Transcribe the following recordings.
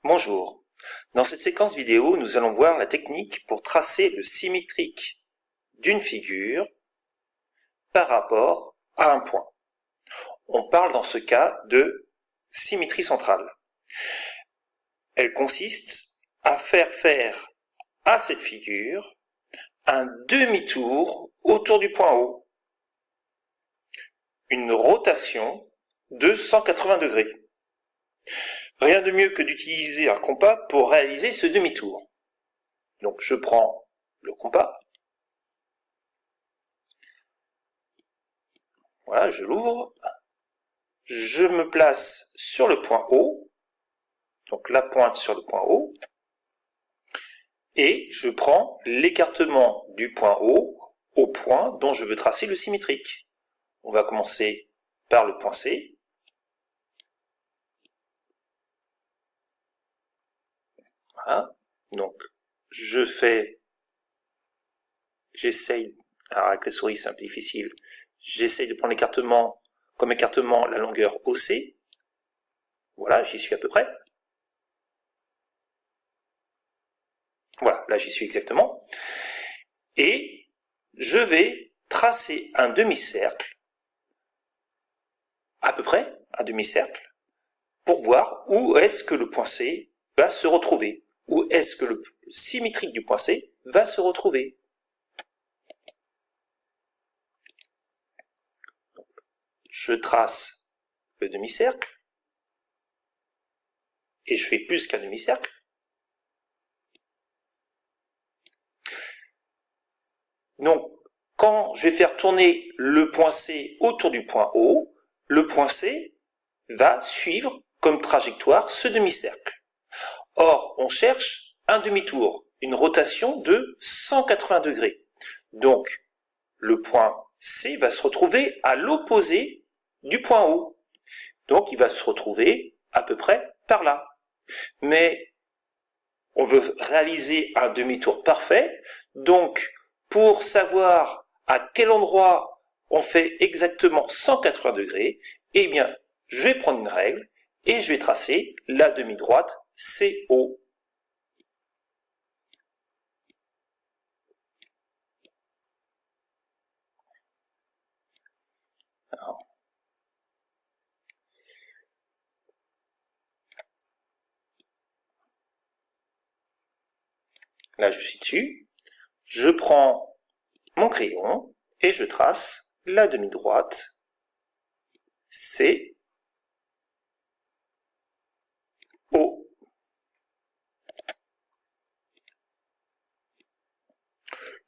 Bonjour. Dans cette séquence vidéo, nous allons voir la technique pour tracer le symétrique d'une figure par rapport à un point. On parle dans ce cas de symétrie centrale. Elle consiste à faire à cette figure un demi-tour autour du point O, une rotation de 180 degrés. Rien de mieux que d'utiliser un compas pour réaliser ce demi-tour. Donc je prends le compas, voilà, je l'ouvre, je me place sur le point O, donc la pointe sur le point O, et je prends l'écartement du point O au point dont je veux tracer le symétrique. On va commencer par le point C. Voilà, donc j'essaye, alors avec la souris c'est un peu difficile, j'essaye de prendre comme écartement la longueur OC. Voilà, j'y suis à peu près. Voilà, là j'y suis exactement. Et je vais tracer un demi-cercle, à peu près un demi-cercle, pour voir où est-ce que le point C va se retrouver, où est-ce que le symétrique du point C va se retrouver. Donc, je trace le demi-cercle, et je fais plus qu'un demi-cercle. Donc, quand je vais faire tourner le point C autour du point O, le point C va suivre comme trajectoire ce demi-cercle. Or, on cherche un demi-tour, une rotation de 180 degrés. Donc, le point C va se retrouver à l'opposé du point O. Donc, il va se retrouver à peu près par là. Mais on veut réaliser un demi-tour parfait, donc pour savoir à quel endroit on fait exactement 180 degrés, eh bien, je vais prendre une règle et je vais tracer la demi-droite CO. Alors, là, je suis dessus. Je prends mon crayon et je trace la demi-droite CO.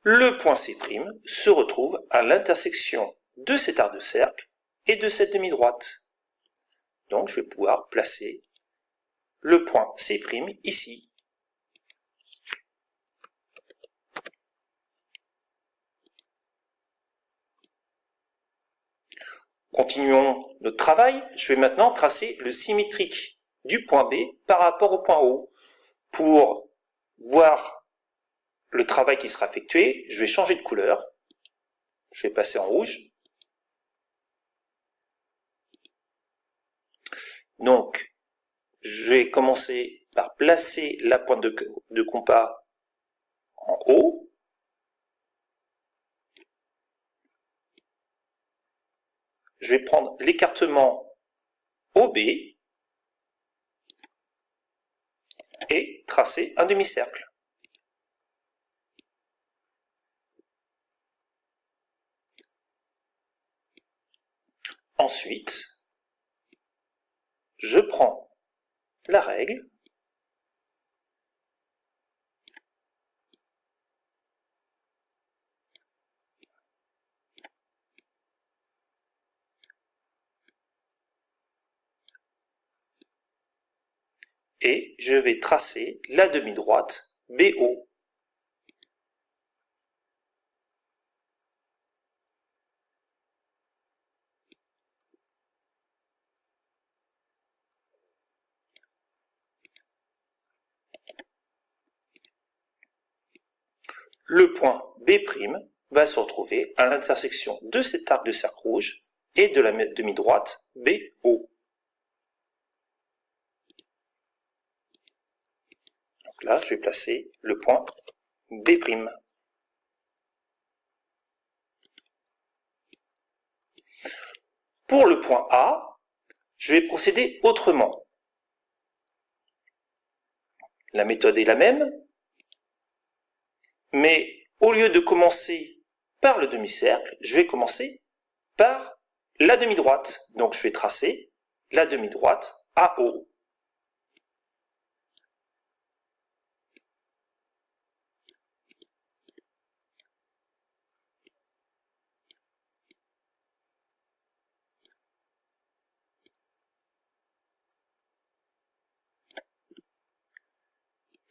Le point C' se retrouve à l'intersection de cet arc de cercle et de cette demi-droite. Donc je vais pouvoir placer le point C' ici. Continuons notre travail. Je vais maintenant tracer le symétrique du point B par rapport au point O. Pour voir le travail qui sera effectué, je vais changer de couleur. Je vais passer en rouge. Donc, je vais commencer par placer la pointe de compas en haut. Je vais prendre l'écartement OB et tracer un demi-cercle. Ensuite, je prends la règle et je vais tracer la demi-droite BO. Le point B' va se retrouver à l'intersection de cet arc de cercle rouge et de la demi-droite BO. Là, je vais placer le point B'. Pour le point A, je vais procéder autrement. La méthode est la même, mais au lieu de commencer par le demi-cercle, je vais commencer par la demi-droite. Donc je vais tracer la demi-droite AO.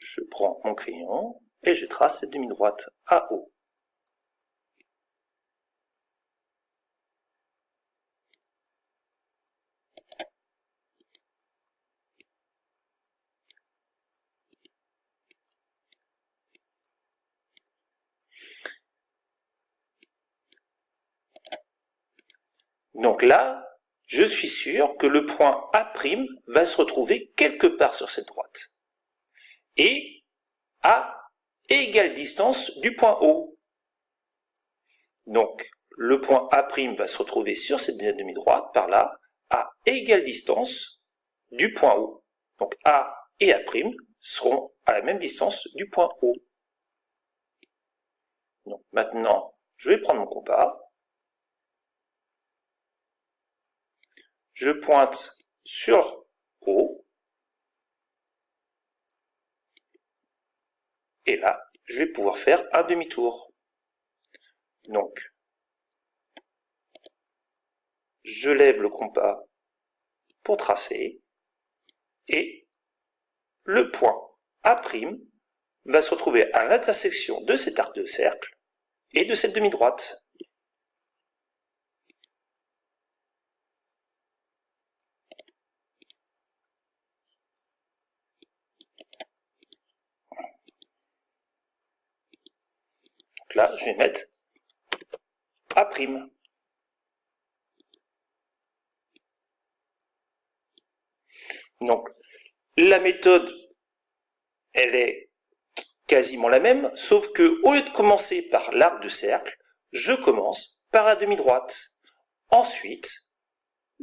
Je prends mon crayon et je trace cette demi-droite AO. Donc là, je suis sûr que le point A' va se retrouver quelque part sur cette droite. Et à égale distance du point O. Donc, le point A' va se retrouver sur cette demi-droite, par là, à égale distance du point O. Donc, A et A' seront à la même distance du point O. Donc, maintenant, je vais prendre mon compas. Je pointe sur O. Et là, je vais pouvoir faire un demi-tour. Donc, je lève le compas pour tracer. Et le point A' va se retrouver à l'intersection de cet arc de cercle et de cette demi-droite. Donc là, je vais mettre A'. Donc, la méthode, elle est quasiment la même, sauf que au lieu de commencer par l'arc de cercle, je commence par la demi-droite. Ensuite,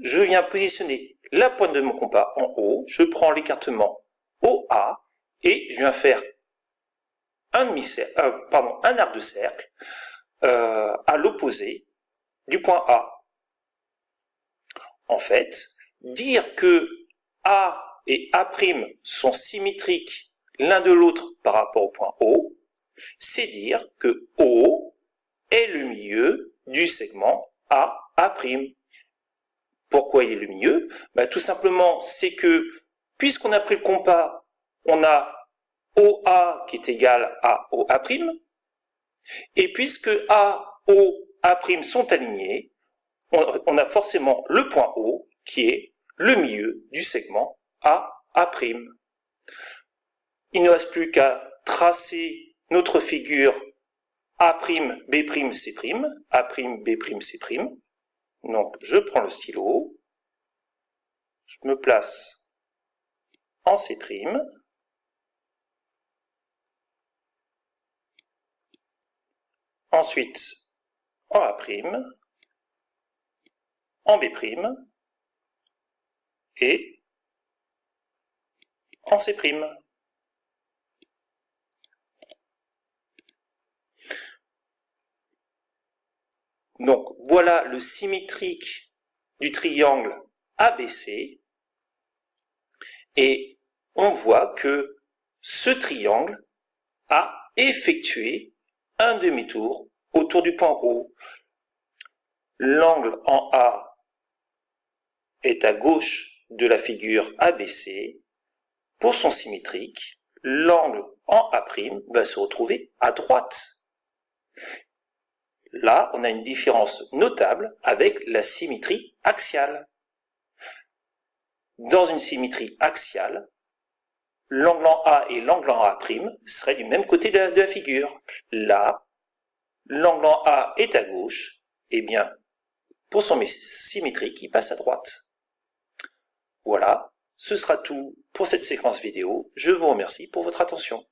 je viens positionner la pointe de mon compas en haut, je prends l'écartement OA et je viens faire un arc de cercle à l'opposé du point A. En fait, dire que A et A' sont symétriques l'un de l'autre par rapport au point O, c'est dire que O est le milieu du segment A'. Pourquoi il est le milieu? Tout simplement, c'est que puisqu'on a pris le compas, on a OA qui est égal à OA', et puisque A, O, A' sont alignés, on a forcément le point O qui est le milieu du segment A'. Il ne reste plus qu'à tracer notre figure A', B', C', A', B', C'. Donc, je prends le stylo, je me place en C', ensuite en A', en B' et en C'. Donc voilà le symétrique du triangle ABC et on voit que ce triangle a effectué un demi-tour autour du point O. L'angle en A est à gauche de la figure ABC. Pour son symétrique, l'angle en A' va se retrouver à droite. Là, on a une différence notable avec la symétrie axiale. Dans une symétrie axiale, l'angle en A et l'angle en A' seraient du même côté de la figure. Là, l'angle en A est à gauche, et bien, pour son symétrique, il passe à droite. Voilà, ce sera tout pour cette séquence vidéo. Je vous remercie pour votre attention.